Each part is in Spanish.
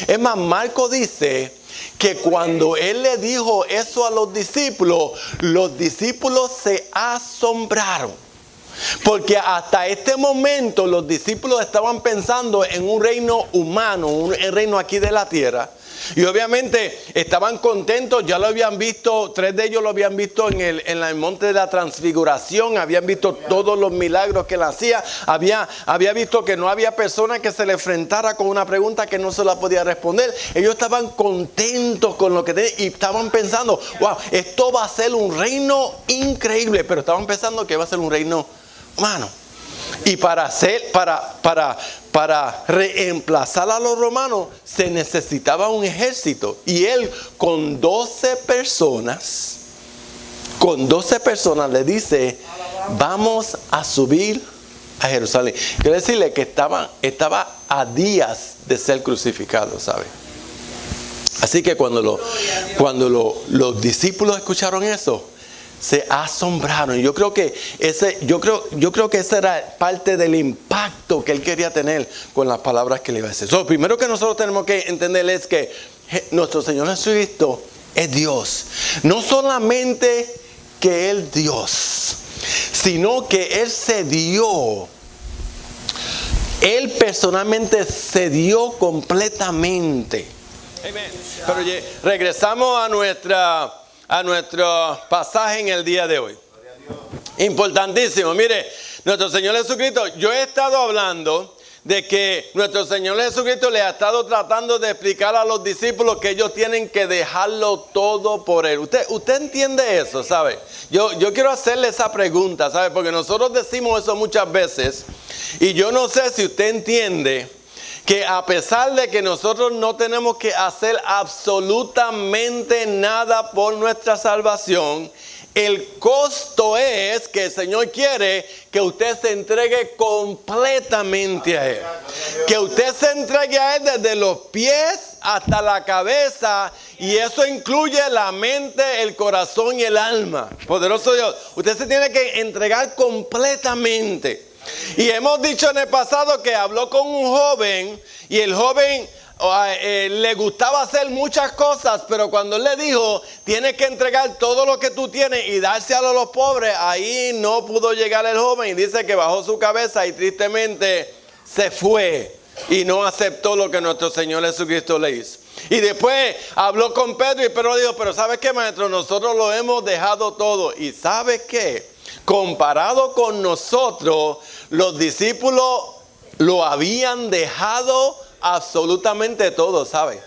Es más, Marco dice que cuando él le dijo eso a los discípulos se asombraron. Porque hasta este momento los discípulos estaban pensando en un reino humano, un reino aquí de la tierra. Y obviamente estaban contentos, ya lo habían visto, 3 de ellos lo habían visto en el monte de la transfiguración, habían visto todos los milagros que él hacía, había visto que no había persona que se le enfrentara con una pregunta que no se la podía responder. Ellos estaban contentos con lo que tenían y estaban pensando, wow, esto va a ser un reino increíble, pero estaban pensando que va a ser un reino humano. Y para reemplazar a los romanos se necesitaba un ejército. Y él con 12 personas le dice, vamos a subir a Jerusalén. Quiero decirle que estaba a días de ser crucificado, ¿sabe? Así que cuando los discípulos escucharon eso, se asombraron. Yo creo que ese era parte del impacto que él quería tener con las palabras que le iba a decir. Lo primero que nosotros tenemos que entender es que nuestro Señor Jesucristo es Dios. No solamente que Él es Dios, sino que Él se dio. Él personalmente se dio completamente. Amén. Pero regresamos a nuestro pasaje en el día de hoy. Importantísimo. Mire, nuestro Señor Jesucristo, yo he estado hablando de que nuestro Señor Jesucristo le ha estado tratando de explicar a los discípulos que ellos tienen que dejarlo todo por Él. ¿Usted entiende eso, sabe? Yo quiero hacerle esa pregunta, ¿sabe? Porque nosotros decimos eso muchas veces y yo no sé si usted entiende que a pesar de que nosotros no tenemos que hacer absolutamente nada por nuestra salvación, el costo es que el Señor quiere que usted se entregue completamente a Él. Que usted se entregue a Él desde los pies hasta la cabeza, y eso incluye la mente, el corazón y el alma. Poderoso Dios, usted se tiene que entregar completamente. Y hemos dicho en el pasado que habló con un joven y el joven le gustaba hacer muchas cosas, pero cuando él le dijo tienes que entregar todo lo que tú tienes y dárselo a los pobres, ahí no pudo llegar el joven y dice que bajó su cabeza y tristemente se fue y no aceptó lo que nuestro Señor Jesucristo le hizo. Y después habló con Pedro y Pedro dijo, pero ¿sabes qué, maestro? Nosotros lo hemos dejado todo. ¿Y sabes qué? Comparado con nosotros, los discípulos lo habían dejado absolutamente todo, ¿sabe?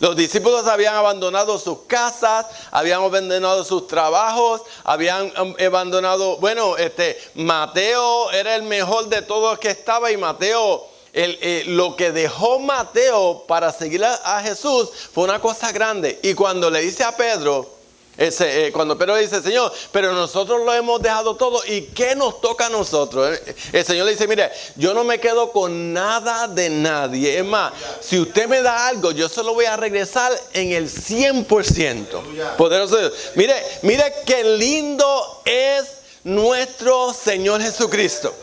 Los discípulos habían abandonado sus casas, habían abandonado sus trabajos, habían abandonado, Mateo era el mejor de todos que estaba, y Mateo, lo que dejó Mateo para seguir a Jesús fue una cosa grande. Y cuando le dice a Pedro, cuando Pedro dice, Señor, pero nosotros lo hemos dejado todo, ¿y qué nos toca a nosotros? El Señor le dice, mire, yo no me quedo con nada de nadie. Es más, si usted me da algo, yo se lo voy a regresar en el 100%. Poderoso Dios. Mire qué lindo es nuestro Señor Jesucristo.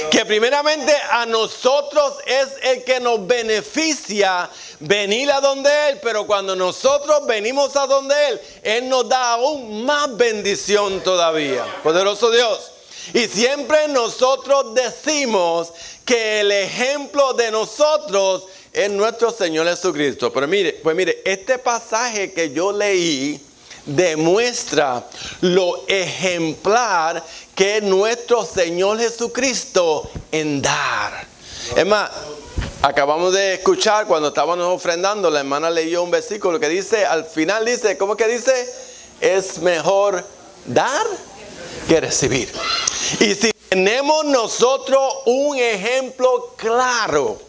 Que primeramente a nosotros es el que nos beneficia venir a donde Él, pero cuando nosotros venimos a donde Él nos da aún más bendición todavía. Poderoso Dios. Y siempre nosotros decimos que el ejemplo de nosotros es nuestro Señor Jesucristo. Pero mire, este pasaje que yo leí demuestra lo ejemplar que es nuestro Señor Jesucristo en dar. Es más, acabamos de escuchar cuando estábamos ofrendando, la hermana leyó un versículo que dice, al final dice, ¿cómo que dice? Es mejor dar que recibir. Y si tenemos nosotros un ejemplo claro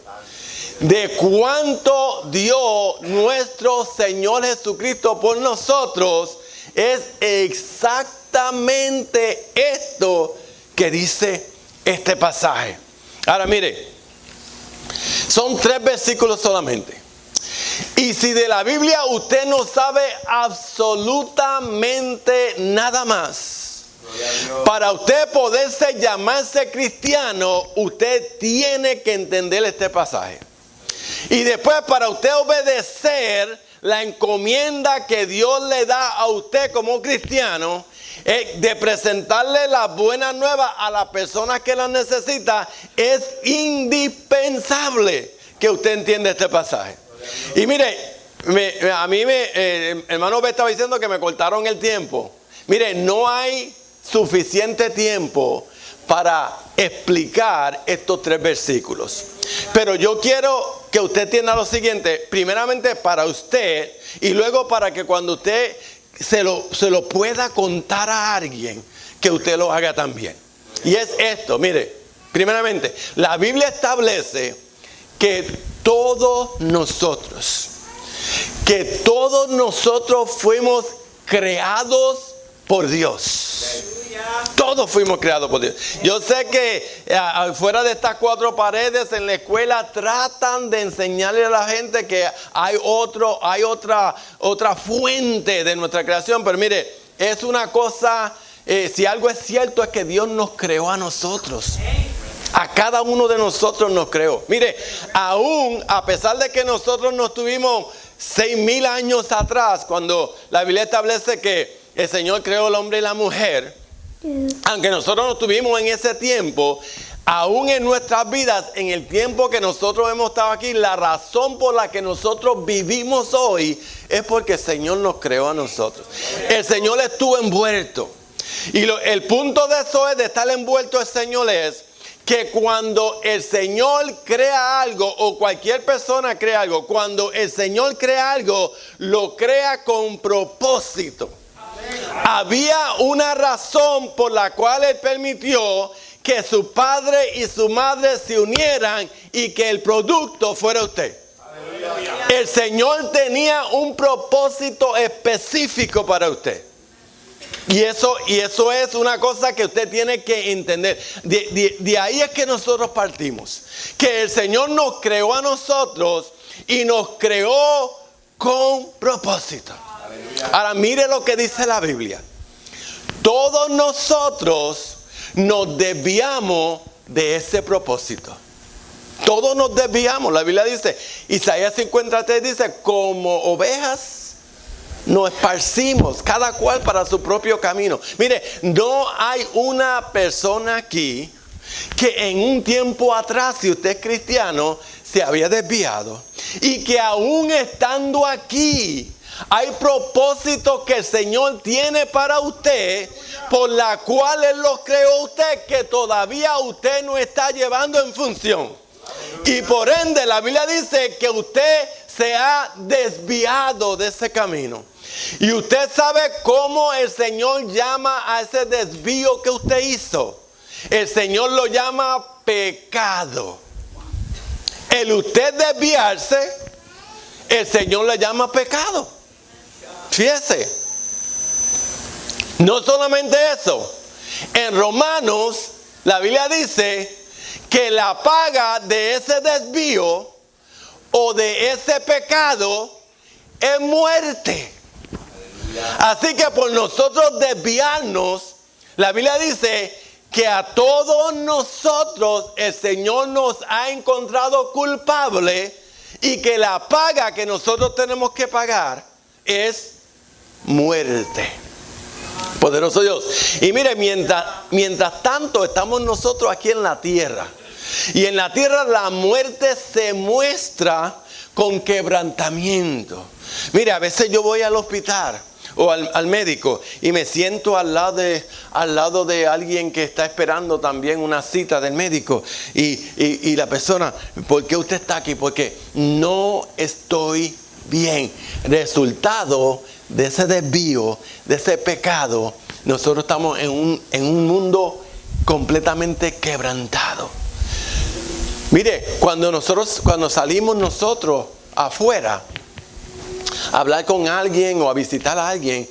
de cuánto dio nuestro Señor Jesucristo por nosotros, es exactamente esto que dice este pasaje. Ahora mire, son 3 versículos solamente. Y si de la Biblia usted no sabe absolutamente nada más, para usted poderse llamarse cristiano, usted tiene que entender este pasaje. Y después, para usted obedecer la encomienda que Dios le da a usted como cristiano, de presentarle las buenas nuevas a las personas que las necesitan, es indispensable que usted entienda este pasaje. Y mire, hermano B estaba diciendo que me cortaron el tiempo. Mire, no hay suficiente tiempo para explicar estos 3 versículos. Pero yo quiero que usted entienda lo siguiente, primeramente para usted y luego para que cuando usted se lo pueda contar a alguien, que usted lo haga también. Y es esto, mire, primeramente, la Biblia establece que todos nosotros fuimos creados por Dios. Todos fuimos creados por Dios. Yo sé que fuera de estas 4 paredes en la escuela tratan de enseñarle a la gente que hay otra fuente de nuestra creación. Pero mire, es una cosa, si algo es cierto es que Dios nos creó a nosotros. A cada uno de nosotros nos creó. Mire, aún a pesar de que nosotros nos tuvimos 6,000 años atrás, cuando la Biblia establece que el Señor creó al hombre y la mujer, aunque nosotros no tuvimos en ese tiempo, aún en nuestras vidas, en el tiempo que nosotros hemos estado aquí, la razón por la que nosotros vivimos hoy es porque el Señor nos creó a nosotros. El Señor estuvo envuelto. Y el punto de eso es, de estar envuelto el Señor, es que cuando el Señor crea algo, o cualquier persona crea algo, cuando el Señor crea algo, lo crea con propósito. Había una razón por la cual Él permitió que su padre y su madre se unieran y que el producto fuera usted. El Señor tenía un propósito específico para usted. Y eso es una cosa que usted tiene que entender. De ahí es que nosotros partimos. Que el Señor nos creó a nosotros y nos creó con propósito. Ahora mire lo que dice la Biblia. Todos nosotros nos desviamos de ese propósito. Todos nos desviamos. La Biblia dice, Isaías 53 dice, como ovejas nos esparcimos, cada cual para su propio camino. Mire, no hay una persona aquí que en un tiempo atrás, si usted es cristiano, se había desviado. Y que aún estando aquí, hay propósitos que el Señor tiene para usted, por la cual Él los creó usted, que todavía usted no está llevando en función. Y por ende, la Biblia dice que usted se ha desviado de ese camino. Y usted sabe cómo el Señor llama a ese desvío que usted hizo. El Señor lo llama pecado. El usted desviarse, el Señor le llama pecado. Fíjese. No solamente eso. En Romanos, la Biblia dice que la paga de ese desvío o de ese pecado es muerte. Así que por nosotros desviarnos, la Biblia dice que a todos nosotros el Señor nos ha encontrado culpable y que la paga que nosotros tenemos que pagar es muerte. Poderoso Dios. Y mire, mientras tanto estamos nosotros aquí en la tierra. Y en la tierra la muerte se muestra con quebrantamiento. Mire, a veces yo voy al hospital o al médico y me siento al lado de alguien que está esperando también una cita del médico. Y la persona, ¿por qué usted está aquí? Porque no estoy bien. Resultado de ese desvío, de ese pecado, nosotros estamos en un completamente quebrantado. Mire, cuando salimos nosotros afuera a hablar con alguien o a visitar a alguien,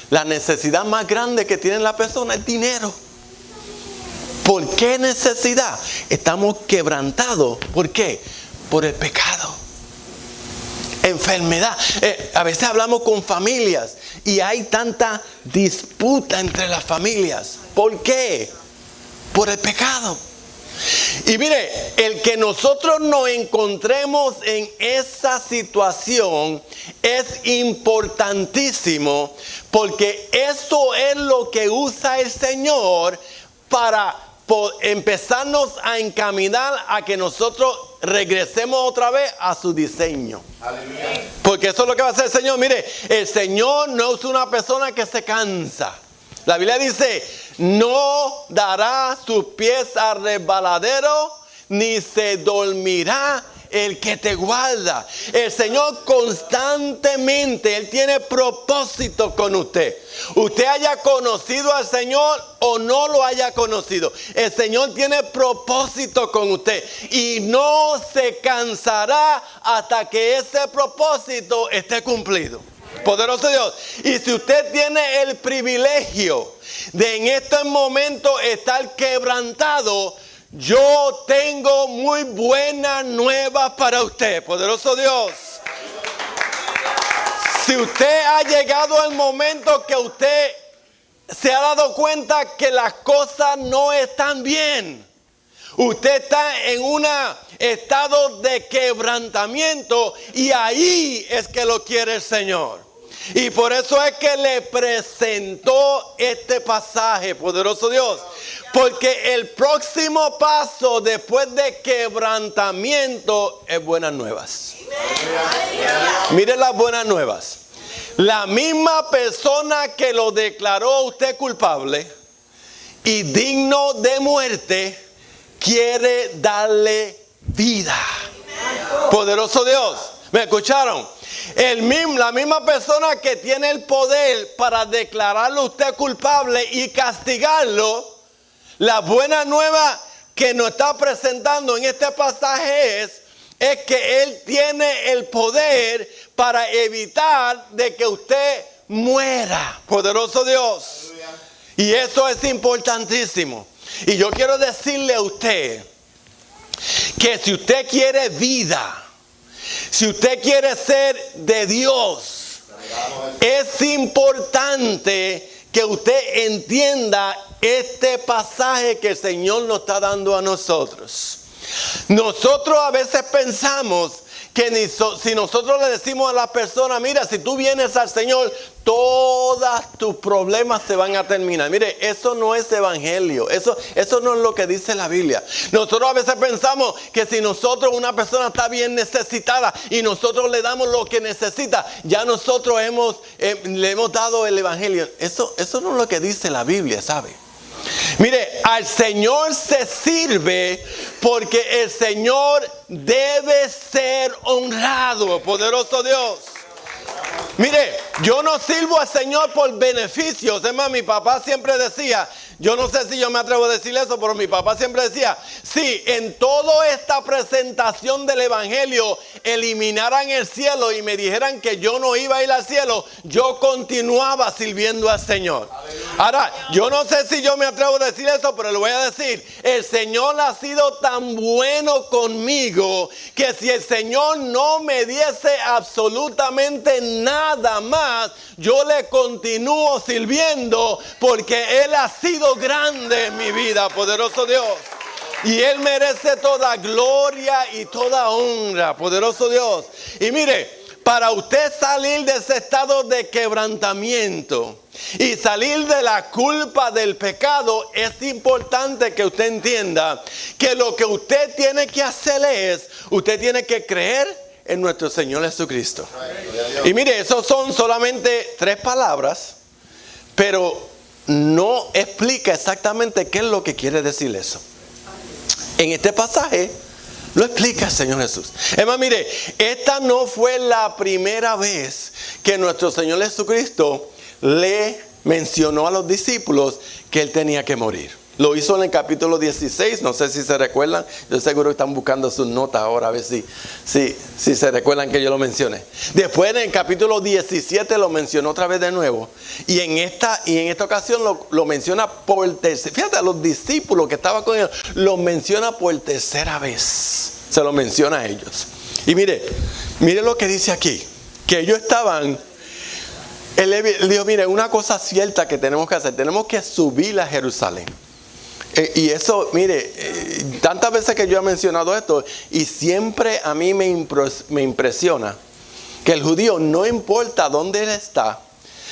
la necesidad más grande que tiene la persona es dinero. ¿Por qué necesidad? Estamos quebrantados. ¿Por qué? Por el pecado. Enfermedad. A veces hablamos con familias y hay tanta disputa entre las familias. ¿Por qué? Por el pecado. Y mire, el que nosotros nos encontremos en esa situación es importantísimo, porque eso es lo que usa el Señor para empezarnos a encaminar a que nosotros regresemos otra vez a su diseño. Aleluya. Porque eso es lo que va a hacer el Señor. Mire, el Señor no es una persona que se cansa. La Biblia dice, no dará sus pies al resbaladero, ni se dormirá el que te guarda. El Señor constantemente, Él tiene propósito con usted. Usted haya conocido al Señor o no lo haya conocido, el Señor tiene propósito con usted y no se cansará hasta que ese propósito esté cumplido. Poderoso Dios. Y si usted tiene el privilegio de en este momento estar quebrantado, yo tengo muy buenas nuevas para usted. Poderoso Dios. Si usted ha llegado al momento que usted se ha dado cuenta que las cosas no están bien, usted está en un estado de quebrantamiento y ahí es que lo quiere el Señor. Y por eso es que le presentó este pasaje, poderoso Dios. Porque el próximo paso después de quebrantamiento es buenas nuevas. Mire las buenas nuevas. La misma persona que lo declaró a usted culpable y digno de muerte, quiere darle vida. Poderoso Dios. ¿Me escucharon? La misma persona que tiene el poder para declararlo a usted culpable y castigarlo, la buena nueva que nos está presentando en este pasaje es que Él tiene el poder para evitar de que usted muera. Poderoso Dios. Y eso es importantísimo. Y yo quiero decirle a usted que si usted quiere vida, si usted quiere ser de Dios, es importante que usted entienda este pasaje que el Señor nos está dando a nosotros. Nosotros a veces pensamos que si nosotros le decimos a la persona, mira, si tú vienes al Señor, todos tus problemas se van a terminar. Mire, eso no es evangelio. Eso no es lo que dice la Biblia. Nosotros a veces pensamos que si una persona está bien necesitada y nosotros le damos lo que necesita, ya nosotros le hemos dado el evangelio. Eso no es lo que dice la Biblia, ¿sabe? Mire, al Señor se sirve porque el Señor debe ser honrado. Poderoso Dios. Mire, yo no sirvo al Señor por beneficios. Es más, mi papá siempre decía, yo no sé si yo me atrevo a decir eso, pero mi papá siempre decía, si en toda esta presentación del evangelio eliminaran el cielo y me dijeran que yo no iba a ir al cielo, yo continuaba sirviendo al Señor. Ahora, yo no sé si yo me atrevo a decir eso, pero le voy a decir, el Señor ha sido tan bueno conmigo que si el Señor no me diese absolutamente nada más, yo le continúo sirviendo porque Él ha sido grande en mi vida, poderoso Dios. Y Él merece toda gloria y toda honra, poderoso Dios. Y mire, para usted salir de ese estado de quebrantamiento y salir de la culpa del pecado, es importante que usted entienda que lo que usted tiene que hacer es, usted tiene que creer en nuestro Señor Jesucristo. Y mire, esos son solamente 3 palabras, pero no explica exactamente qué es lo que quiere decir eso. En este pasaje lo explica el Señor Jesús. Es más, mire, esta no fue la primera vez que nuestro Señor Jesucristo le mencionó a los discípulos que Él tenía que morir. Lo hizo en el capítulo 16, no sé si se recuerdan. Yo seguro que están buscando sus notas ahora a ver si se recuerdan que yo lo mencioné. Después en el capítulo 17 lo mencionó otra vez de nuevo. Y en esta ocasión lo menciona por tercera. Fíjate, a los discípulos que estaban con ellos, lo menciona por tercera vez. Se lo menciona a ellos. Y mire lo que dice aquí. Que ellos estaban... Él dijo, mire, una cosa cierta que tenemos que hacer. Tenemos que subir a Jerusalén. Y eso, mire, tantas veces que yo he mencionado esto, y siempre a mí me impresiona que el judío, no importa dónde él está,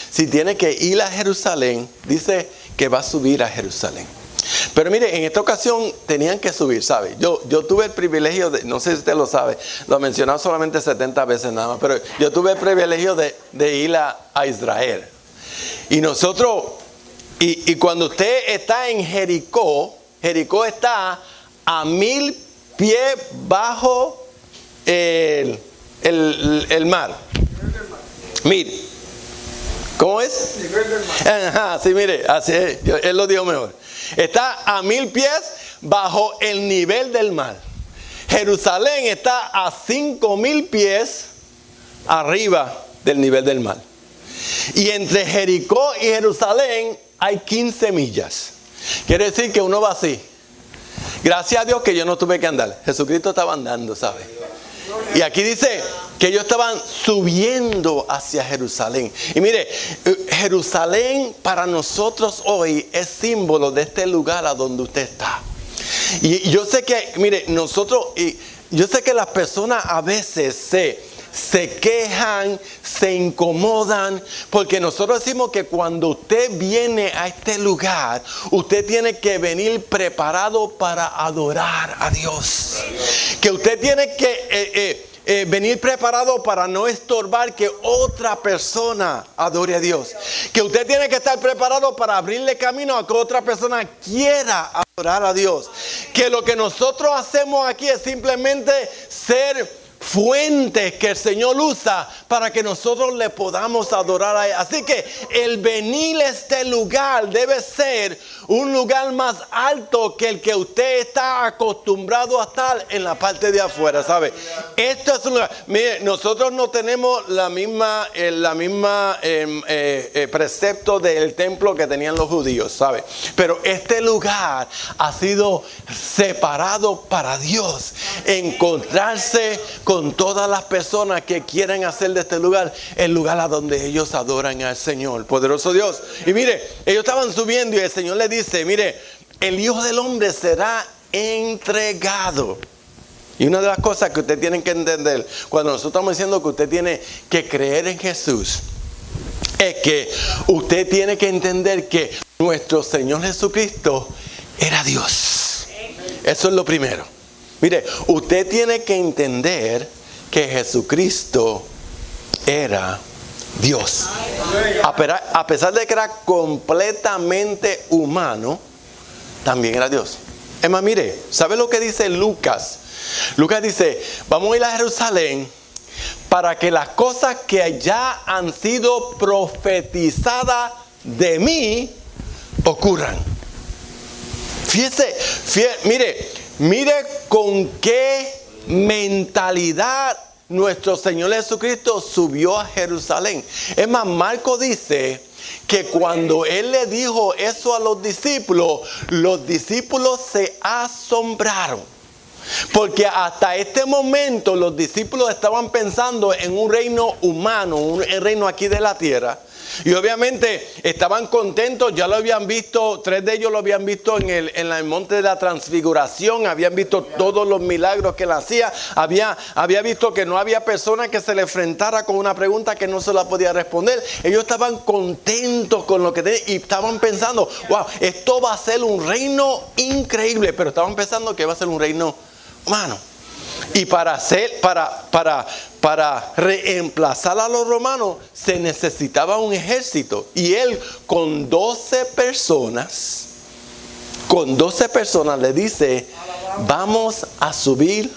si tiene que ir a Jerusalén, dice que va a subir a Jerusalén. Pero mire, en esta ocasión tenían que subir, ¿sabe? Yo tuve el privilegio de, no sé si usted lo sabe, lo he mencionado solamente 70 veces nada más, pero yo tuve el privilegio de ir a Israel. Y nosotros, y cuando usted está en Jericó, Jericó está a 1000 pies bajo el mar. Mire, ¿cómo es? Nivel del mar. Ajá, sí, mire, así es, él lo dijo mejor. Está a 1000 pies bajo el nivel del mar. Jerusalén está a 5000 pies arriba del nivel del mar. Y entre Jericó y Jerusalén hay 15 millas. Quiere decir que uno va así. Gracias a Dios que yo no tuve que andar. Jesucristo estaba andando, ¿sabe? Y aquí dice que ellos estaban subiendo hacia Jerusalén. Y mire, Jerusalén para nosotros hoy es símbolo de este lugar a donde usted está. Y yo sé que, mire, yo sé que las personas a veces se quejan, se incomodan, porque nosotros decimos que cuando usted viene a este lugar, usted tiene que venir preparado para adorar a Dios. Que usted tiene que venir preparado para no estorbar que otra persona adore a Dios. Que usted tiene que estar preparado para abrirle camino a que otra persona quiera adorar a Dios. Que lo que nosotros hacemos aquí es simplemente ser fuentes que el Señor usa para que nosotros le podamos adorar a Él. Así que el venir a este lugar debe ser un lugar más alto que el que usted está acostumbrado a estar en la parte de afuera, ¿sabe? Esto es un lugar. Mire, nosotros no tenemos la misma precepto del templo que tenían los judíos, ¿sabe? Pero este lugar ha sido separado para Dios. Encontrarse con todas las personas que quieren hacer de este lugar el lugar a donde ellos adoran al Señor, poderoso Dios. Y mire, ellos estaban subiendo y el Señor les dice, mire, el Hijo del Hombre será entregado. Y una de las cosas que usted tiene que entender cuando nosotros estamos diciendo que usted tiene que creer en Jesús, es que usted tiene que entender que nuestro Señor Jesucristo era Dios. Eso es lo primero. Mire, usted tiene que entender que Jesucristo era Dios. A pesar de que era completamente humano, también era Dios. Es más, mire, ¿sabe lo que dice Lucas? Lucas dice, vamos a ir a Jerusalén para que las cosas que ya han sido profetizadas de mí ocurran. Fíjese, mire con qué mentalidad nuestro Señor Jesucristo subió a Jerusalén. Es más, Marco dice que cuando Él le dijo eso a los discípulos se asombraron. Porque hasta este momento los discípulos estaban pensando en un reino humano, un reino aquí de la tierra. Y obviamente estaban contentos, ya lo habían visto, 3 de ellos lo habían visto en el monte de la transfiguración, habían visto todos los milagros que él hacía, había visto que no había persona que se le enfrentara con una pregunta que no se la podía responder. Ellos estaban contentos con lo que tenían y estaban pensando, wow, esto va a ser un reino increíble, pero estaban pensando que va a ser un reino humano. Y para reemplazar a los romanos se necesitaba un ejército. Y él con 12 personas le dice, vamos a subir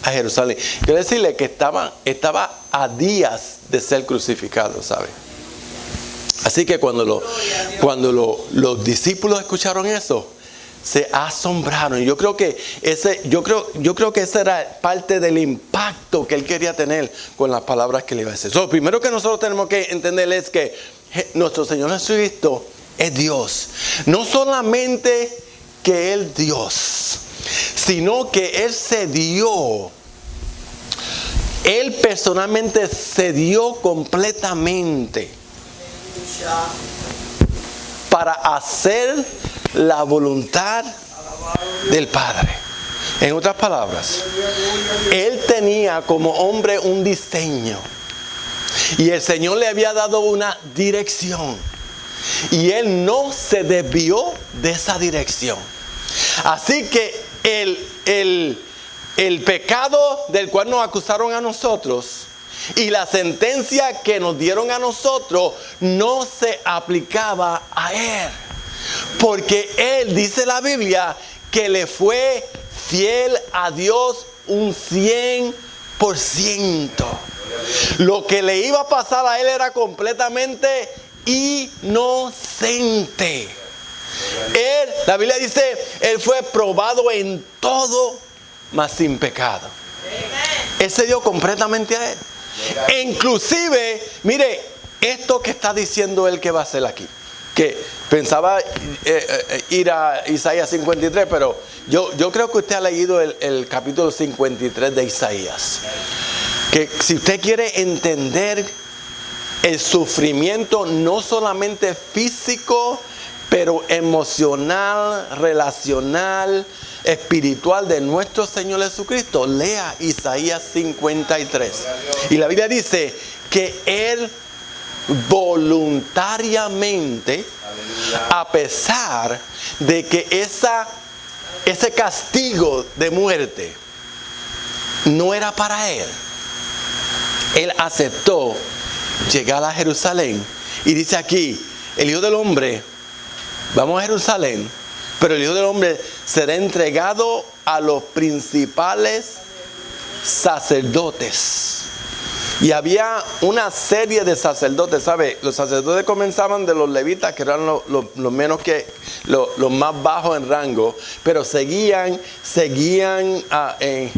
a Jerusalén. Quiero decirle que estaba a días de ser crucificado, ¿sabe? Así que cuando los discípulos escucharon eso, se asombraron. Yo creo que ese era parte del impacto que él quería tener con las palabras que le iba a decir. Lo primero que nosotros tenemos que entender es que nuestro Señor Jesucristo es Dios. No solamente que Él es Dios, sino que Él se dio. Él personalmente se dio completamente para hacer la voluntad del Padre. En otras palabras, Él tenía como hombre un diseño. Y el Señor le había dado una dirección. Y Él no se desvió de esa dirección. Así que el pecado del cual nos acusaron a nosotros y la sentencia que nos dieron a nosotros no se aplicaba a Él. Porque Él, dice la Biblia, que le fue fiel a Dios un 100%. Lo que le iba a pasar a Él era completamente inocente. Él, la Biblia dice, Él fue probado en todo, mas sin pecado. Él se dio completamente a Él. Inclusive, mire, esto que está diciendo Él que va a hacer aquí. Que pensaba ir a Isaías 53, pero yo creo que usted ha leído el capítulo 53 de Isaías. Que si usted quiere entender el sufrimiento no solamente físico, pero emocional, relacional, espiritual de nuestro Señor Jesucristo, lea Isaías 53. Y la Biblia dice que Él voluntariamente, a pesar de que ese castigo de muerte no era para Él, Él aceptó llegar a Jerusalén. Y dice aquí, el Hijo del Hombre, vamos a Jerusalén, pero el Hijo del Hombre será entregado a los principales sacerdotes. Y había una serie de sacerdotes, ¿sabe? Los sacerdotes comenzaban de los levitas, que eran los menos que los más bajos en rango, pero seguían,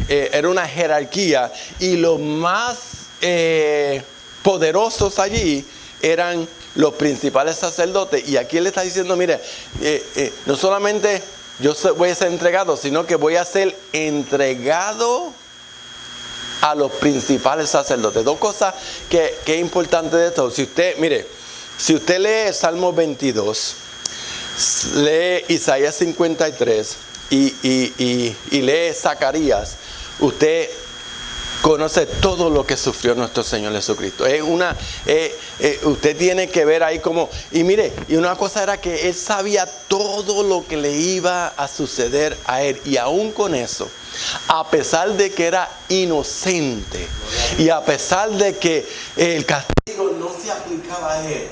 era una jerarquía, y los más poderosos allí eran los principales sacerdotes. Y aquí él está diciendo, mire, no solamente yo voy a ser entregado, sino que voy a ser entregado a los principales sacerdotes. Dos cosas que es importante de esto. Si usted lee Salmo 22, lee Isaías 53 y lee Zacarías, usted conoce todo lo que sufrió nuestro Señor Jesucristo. Usted tiene que ver ahí como, y mire, y una cosa era que Él sabía todo lo que le iba a suceder a Él, y aún con eso, a pesar de que era inocente, y a pesar de que el castigo no se aplicaba a Él,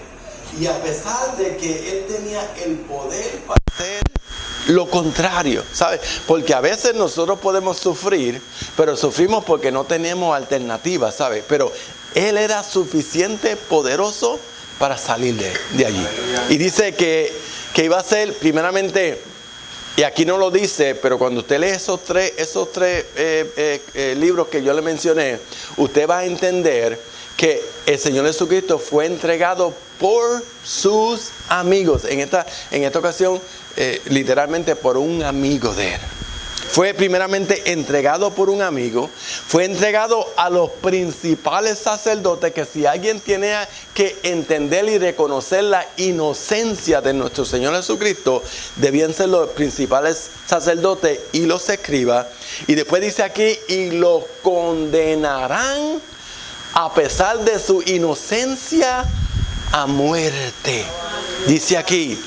y a pesar de que Él tenía el poder para hacer lo contrario, ¿sabe? Porque a veces nosotros podemos sufrir, pero sufrimos porque no tenemos alternativa, ¿sabe? Pero Él era suficiente poderoso para salir de allí. Y dice que iba a ser primeramente, y aquí no lo dice, pero cuando usted lee esos tres libros que yo le mencioné, usted va a entender que el Señor Jesucristo fue entregado por sus amigos. En esta ocasión, literalmente por un amigo de Él. Fue primeramente entregado por un amigo, fue entregado a los principales sacerdotes, que si alguien tiene que entender y reconocer la inocencia de nuestro Señor Jesucristo, debían ser los principales sacerdotes y los escribas. Y después dice aquí, y los condenarán a pesar de su inocencia a muerte. Dice aquí.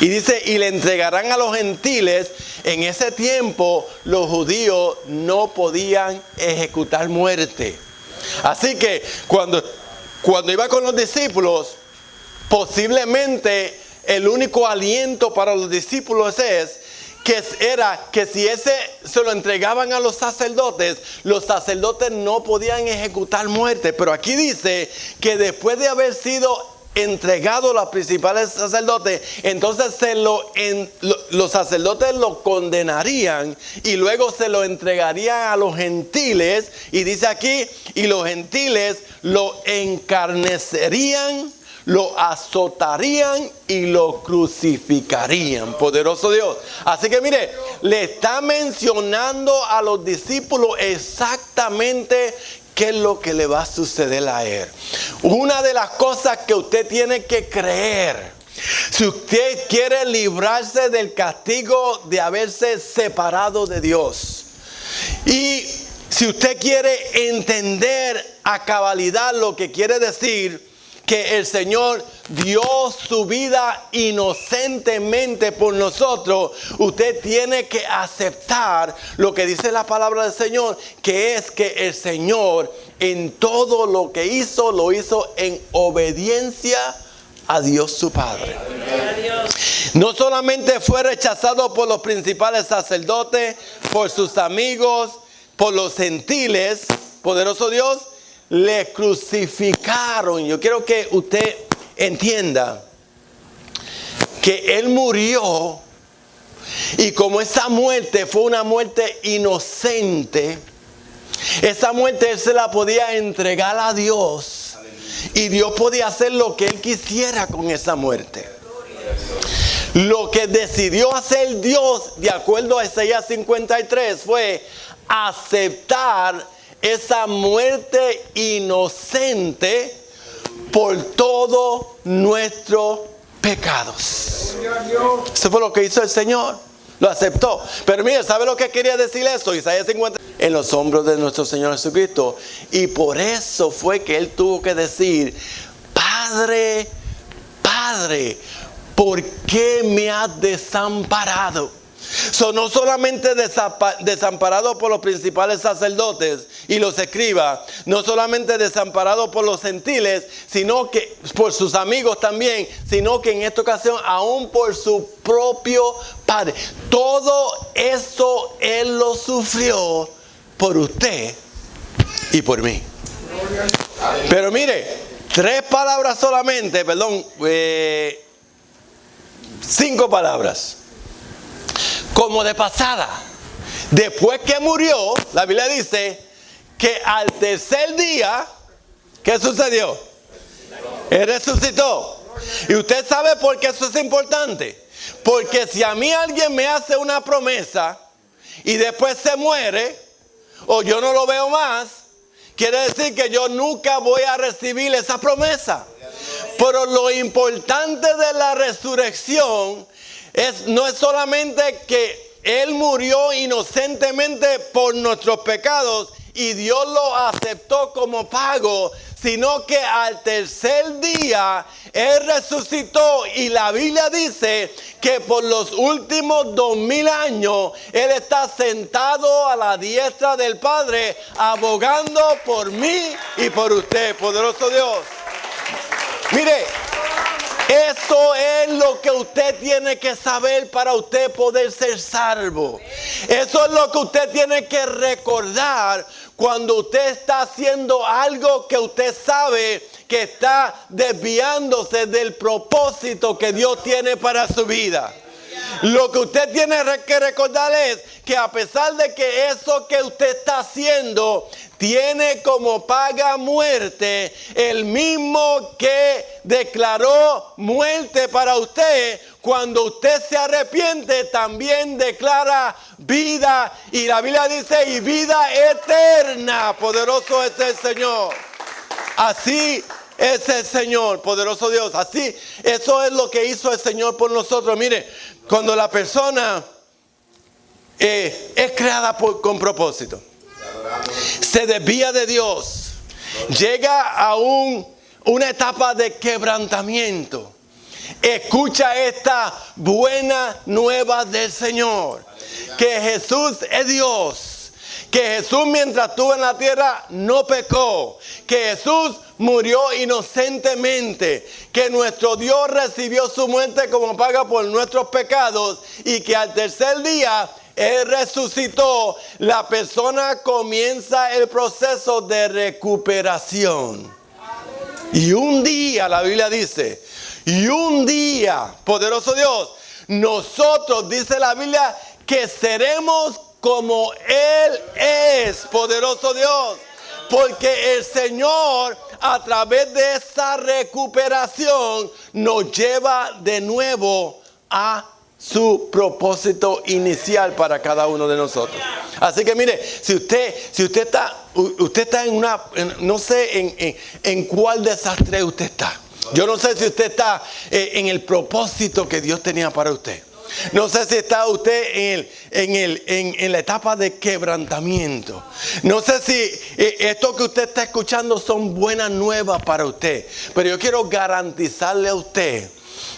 Y dice, y le entregarán a los gentiles. En ese tiempo los judíos no podían ejecutar muerte. Así que cuando iba con los discípulos, posiblemente el único aliento para los discípulos era que si ese se lo entregaban a los sacerdotes no podían ejecutar muerte. Pero aquí dice que después de haber sido entregado a los principales sacerdotes, entonces los sacerdotes lo condenarían y luego se lo entregarían a los gentiles. Y dice aquí, y los gentiles lo encarnecerían, lo azotarían y lo crucificarían. Poderoso Dios. Así que mire, le está mencionando a los discípulos exactamente qué es lo que le va a suceder a Él. Una de las cosas que usted tiene que creer, Si usted quiere librarse del castigo de haberse separado de Dios, y si usted quiere entender a cabalidad lo que quiere decir que el Señor dio su vida inocentemente por nosotros, usted tiene que aceptar lo que dice la palabra del Señor, que es que el Señor en todo lo que hizo, lo hizo en obediencia a Dios su Padre. No solamente fue rechazado por los principales sacerdotes, por sus amigos, por los gentiles, poderoso Dios, le crucificaron. Yo quiero que usted entienda que Él murió, y como esa muerte fue una muerte inocente, esa muerte Él se la podía entregar a Dios, y Dios podía hacer lo que Él quisiera con esa muerte. Lo que decidió hacer Dios, de acuerdo a Isaías 53, fue aceptar esa muerte inocente por todos nuestros pecados. Eso fue lo que hizo el Señor. Lo aceptó. Pero mire, ¿sabe lo que quería decir eso? Isaías 50. En los hombros de nuestro Señor Jesucristo. Y por eso fue que Él tuvo que decir: Padre, Padre, ¿por qué me has desamparado? No solamente desamparado por los principales sacerdotes y los escribas, no solamente desamparado por los gentiles, sino que por sus amigos también, sino que en esta ocasión aún por su propio Padre. Todo eso Él lo sufrió por usted y por mí. Pero mire, 3 palabras solamente, 5 palabras. Como de pasada, después que murió, la Biblia dice que al tercer día, ¿qué sucedió? Él resucitó. Y usted sabe por qué eso es importante. Porque si a mí alguien me hace una promesa y después se muere, o yo no lo veo más, quiere decir que yo nunca voy a recibir esa promesa. Pero lo importante de la resurrección no es solamente que Él murió inocentemente por nuestros pecados y Dios lo aceptó como pago, sino que al tercer día Él resucitó, y la Biblia dice que por los últimos 2000 años Él está sentado a la diestra del Padre, abogando por mí y por usted, poderoso Dios. Mire, eso es lo que usted tiene que saber para usted poder ser salvo. Eso es lo que usted tiene que recordar cuando usted está haciendo algo que usted sabe que está desviándose del propósito que Dios tiene para su vida. Lo que usted tiene que recordar es que a pesar de que eso que usted está haciendo tiene como paga muerte, el mismo que declaró muerte para usted, cuando usted se arrepiente también declara vida, y la Biblia dice: y vida eterna. Poderoso es el Señor. Así es el Señor, poderoso Dios. Así, eso es lo que hizo el Señor por nosotros. Mire, cuando la persona es creada con propósito, se desvía de Dios, llega a una etapa de quebrantamiento, escucha esta buena nueva del Señor, que Jesús es Dios, que Jesús mientras estuvo en la tierra no pecó, que Jesús murió inocentemente, que nuestro Dios recibió su muerte como paga por nuestros pecados, y que al tercer día Él resucitó. La persona comienza el proceso de recuperación. Y un día, la Biblia dice, y un día, poderoso Dios, nosotros, dice la Biblia, que seremos como Él es, poderoso Dios. Porque el Señor, a través de esa recuperación, nos lleva de nuevo a su propósito inicial para cada uno de nosotros. Así que mire, si usted está en no sé en cuál desastre usted está. Yo no sé si usted está en el propósito que Dios tenía para usted. No sé si está usted en la etapa de quebrantamiento. No sé si esto que usted está escuchando son buenas nuevas para usted. Pero yo quiero garantizarle a usted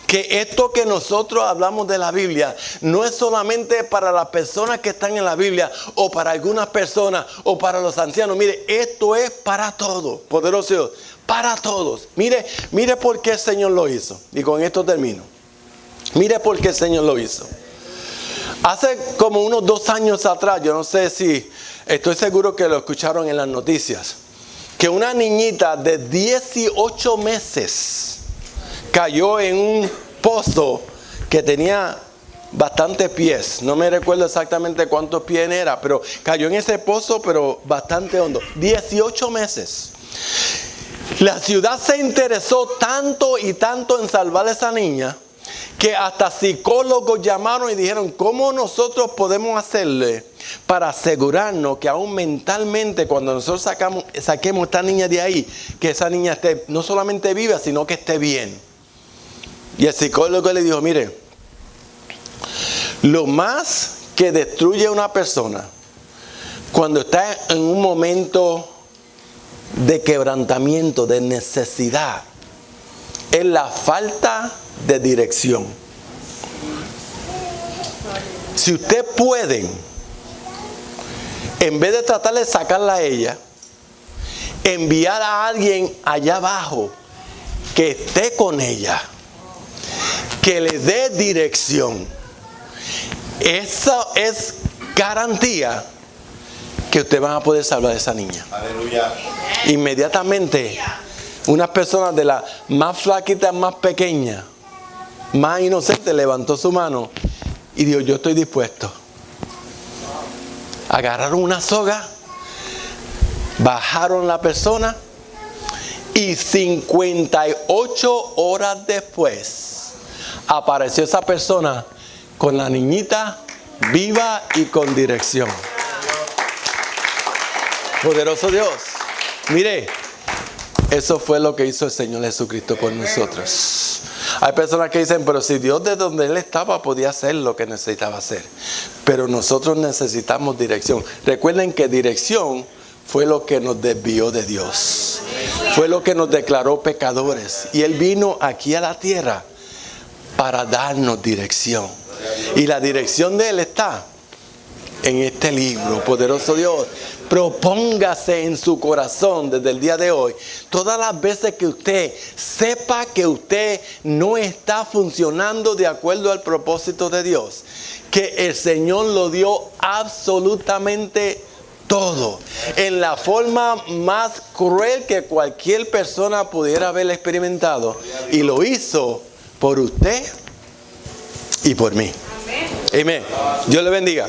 que esto que nosotros hablamos de la Biblia no es solamente para las personas que están en la Biblia o para algunas personas o para los ancianos. Mire, esto es para todos, poderoso Dios, para todos. Mire por qué el Señor lo hizo. Y con esto termino. Mire por qué el Señor lo hizo. Hace como unos 2 años atrás, yo no sé si, estoy seguro que lo escucharon en las noticias, que una niñita de 18 meses cayó en un pozo que tenía bastantes pies. No me recuerdo exactamente cuántos pies era, pero cayó en ese pozo, pero bastante hondo. 18 meses. La ciudad se interesó tanto y tanto en salvar a esa niña que hasta psicólogos llamaron y dijeron, ¿cómo nosotros podemos hacerle para asegurarnos que aún mentalmente cuando nosotros saquemos a esta niña de ahí, que esa niña esté no solamente viva, sino que esté bien? Y el psicólogo le dijo, mire, lo más que destruye a una persona cuando está en un momento de quebrantamiento, de necesidad, es la falta de dirección. Si usted puede, en vez de tratar de sacarla a ella, enviar a alguien allá abajo que esté con ella, que le dé dirección, eso es garantía que usted va a poder salvar a esa niña. Aleluya. Inmediatamente, unas personas de las más flaquitas, más pequeñas, más inocente, levantó su mano y dijo, yo estoy dispuesto. Agarraron una soga, bajaron la persona y 58 horas después apareció esa persona con la niñita viva y con dirección. Poderoso Dios. Mire, eso fue lo que hizo el Señor Jesucristo por nosotros. Hay personas que dicen, pero si Dios de donde Él estaba podía hacer lo que necesitaba hacer. Pero nosotros necesitamos dirección. Recuerden que dirección fue lo que nos desvió de Dios. Fue lo que nos declaró pecadores. Y Él vino aquí a la tierra para darnos dirección. Y la dirección de Él está en este libro. Poderoso Dios. Propóngase en su corazón desde el día de hoy, todas las veces que usted sepa que usted no está funcionando de acuerdo al propósito de Dios, que el Señor lo dio absolutamente todo, en la forma más cruel que cualquier persona pudiera haber experimentado, y lo hizo por usted y por mí. Amén. Dios le bendiga.